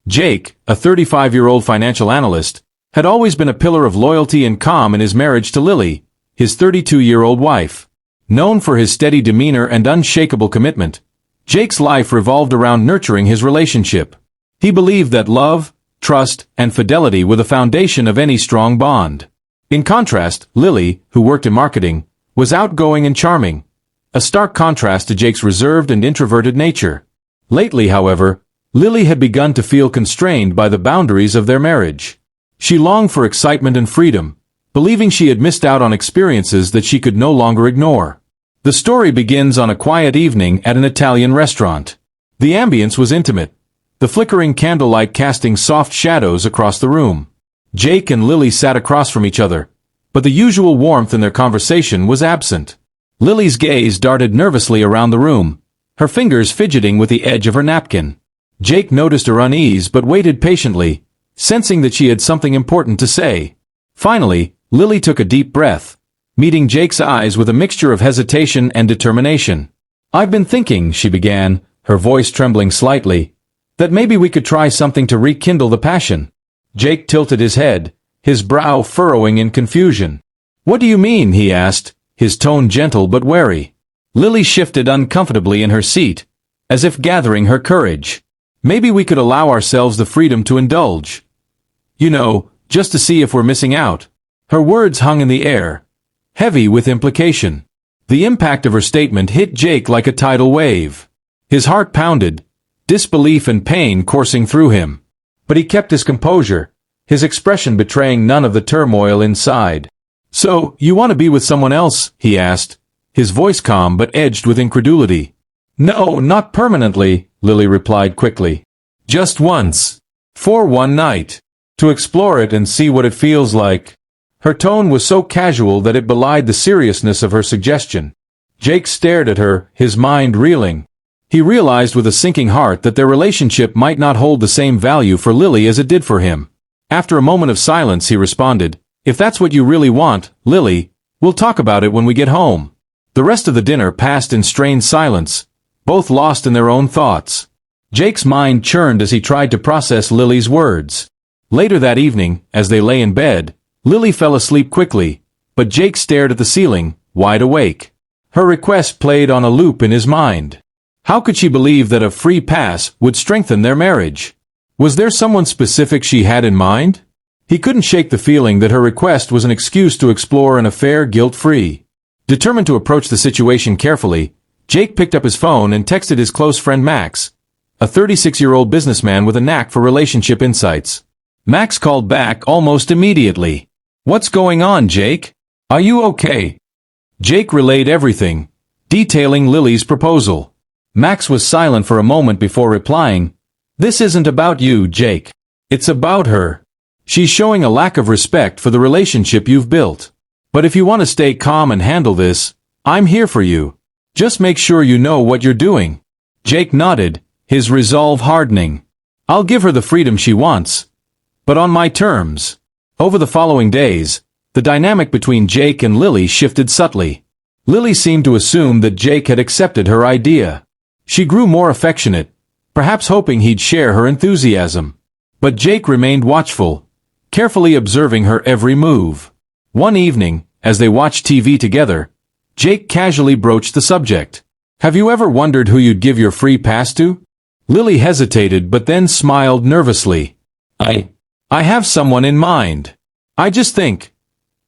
Jake, a 35-year-old financial analyst, had always been a pillar of loyalty and calm in his marriage to Lily, his 32-year-old wife. Known for his steady demeanor and unshakable commitment, Jake's life revolved around nurturing his relationship. He believed that love, trust, and fidelity were the foundation of any strong bond. In contrast, Lily, who worked in marketing, was outgoing and charming, a stark contrast to Jake's reserved and introverted nature. Lately, however, Lily had begun to feel constrained by the boundaries of their marriage. She longed for excitement and freedom, believing she had missed out on experiences that she could no longer ignore. The story begins on a quiet evening at an Italian restaurant. The ambience was intimate, the flickering candlelight casting soft shadows across the room. Jake and Lily sat across from each other, but the usual warmth in their conversation was absent. Lily's gaze darted nervously around the room, her fingers fidgeting with the edge of her napkin. Jake noticed her unease but waited patiently, sensing that she had something important to say. Finally, Lily took a deep breath, meeting Jake's eyes with a mixture of hesitation and determination. "I've been thinking," she began, her voice trembling slightly, "that maybe we could try something to rekindle the passion." Jake tilted his head, his brow furrowing in confusion. "What do you mean?" he asked, his tone gentle but wary. Lily shifted uncomfortably in her seat, as if gathering her courage. "Maybe we could allow ourselves the freedom to indulge. You know, just to see if we're missing out." Her words hung in the air, heavy with implication. The impact of her statement hit Jake like a tidal wave. His heart pounded, disbelief and pain coursing through him. But he kept his composure, his expression betraying none of the turmoil inside. "So, you want to be with someone else?" he asked, his voice calm but edged with incredulity. "No, not permanently," Lily replied quickly. "Just once. For one night. To explore it and see what it feels like." Her tone was so casual that it belied the seriousness of her suggestion. Jake stared at her, his mind reeling. He realized with a sinking heart that their relationship might not hold the same value for Lily as it did for him. After a moment of silence he responded, "If that's what you really want, Lily, we'll talk about it when we get home." The rest of the dinner passed in strained silence, both lost in their own thoughts. Jake's mind churned as he tried to process Lily's words. Later that evening, as they lay in bed, Lily fell asleep quickly, but Jake stared at the ceiling, wide awake. Her request played on a loop in his mind. How could she believe that a free pass would strengthen their marriage? Was there someone specific she had in mind? He couldn't shake the feeling that her request was an excuse to explore an affair guilt-free. Determined to approach the situation carefully, Jake picked up his phone and texted his close friend Max, a 36-year-old businessman with a knack for relationship insights. Max called back almost immediately. "What's going on, Jake? Are you okay?" Jake relayed everything, detailing Lily's proposal. Max was silent for a moment before replying, "This isn't about you, Jake. It's about her. She's showing a lack of respect for the relationship you've built. But if you want to stay calm and handle this, I'm here for you. Just make sure you know what you're doing." Jake nodded, his resolve hardening. "I'll give her the freedom she wants, but on my terms." Over the following days, the dynamic between Jake and Lily shifted subtly. Lily seemed to assume that Jake had accepted her idea. She grew more affectionate, perhaps hoping he'd share her enthusiasm. But Jake remained watchful, carefully observing her every move. One evening, as they watched TV together, Jake casually broached the subject. "Have you ever wondered who you'd give your free pass to?" Lily hesitated but then smiled nervously. I have someone in mind. I just think,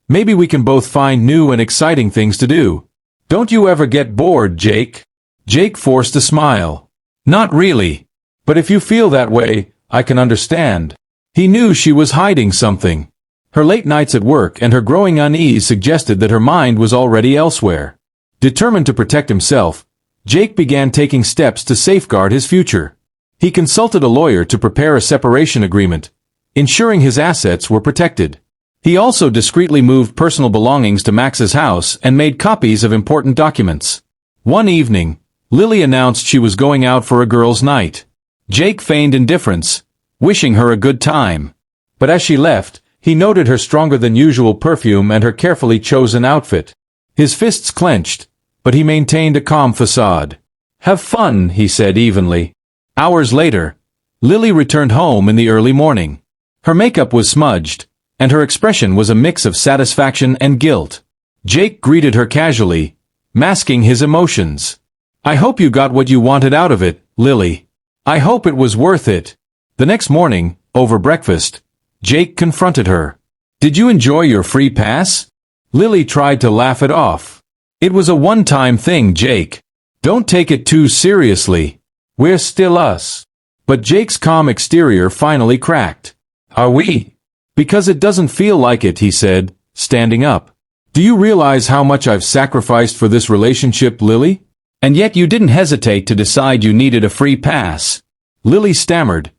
maybe we can both find new and exciting things to do." "Don't you ever get bored, Jake?" Jake forced a smile. "Not really. But if you feel that way, I can understand." He knew she was hiding something. Her late nights at work and her growing unease suggested that her mind was already elsewhere. Determined to protect himself, Jake began taking steps to safeguard his future. He consulted a lawyer to prepare a separation agreement, ensuring his assets were protected. He also discreetly moved personal belongings to Max's house and made copies of important documents. One evening, Lily announced she was going out for a girls' night. Jake feigned indifference, wishing her a good time. But as she left, he noted her stronger-than-usual perfume and her carefully chosen outfit. His fists clenched, but he maintained a calm facade. "Have fun," he said evenly. Hours later, Lily returned home in the early morning. Her makeup was smudged, and her expression was a mix of satisfaction and guilt. Jake greeted her casually, masking his emotions. "I hope you got what you wanted out of it, Lily. I hope it was worth it." The next morning, over breakfast, Jake confronted her. "Did you enjoy your free pass?" Lily tried to laugh it off. "It was a one-time thing, Jake. Don't take it too seriously. We're still us." But Jake's calm exterior finally cracked. "Are we?" "Because it doesn't feel like it," he said, standing up. "Do you realize how much I've sacrificed for this relationship, Lily? And yet you didn't hesitate to decide you needed a free pass." Lily stammered,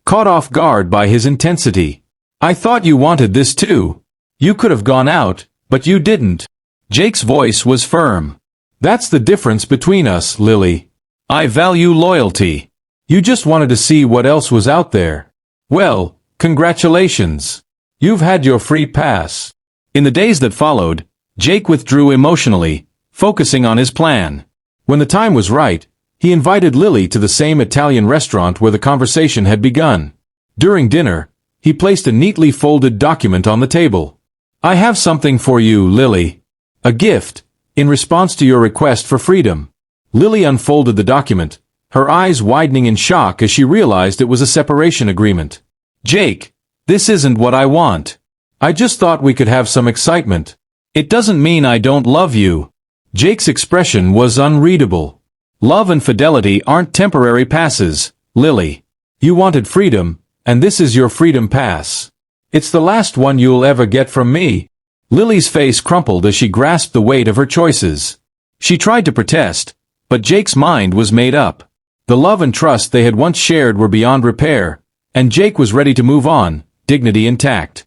caught off guard by his intensity. "I thought you wanted this too. You could have gone out, but you didn't." Jake's voice was firm. "That's the difference between us, Lily. I value loyalty. You just wanted to see what else was out there. Well, congratulations. You've had your free pass." In the days that followed, Jake withdrew emotionally, focusing on his plan. When the time was right, he invited Lily to the same Italian restaurant where the conversation had begun. During dinner, he placed a neatly folded document on the table. "I have something for you, Lily. A gift, in response to your request for freedom." Lily unfolded the document, her eyes widening in shock as she realized it was a separation agreement. "Jake, this isn't what I want. I just thought we could have some excitement. It doesn't mean I don't love you." Jake's expression was unreadable. "Love and fidelity aren't temporary passes, Lily. You wanted freedom, and this is your freedom pass. It's the last one you'll ever get from me." Lily's face crumpled as she grasped the weight of her choices. She tried to protest, but Jake's mind was made up. The love and trust they had once shared were beyond repair, and Jake was ready to move on, dignity intact.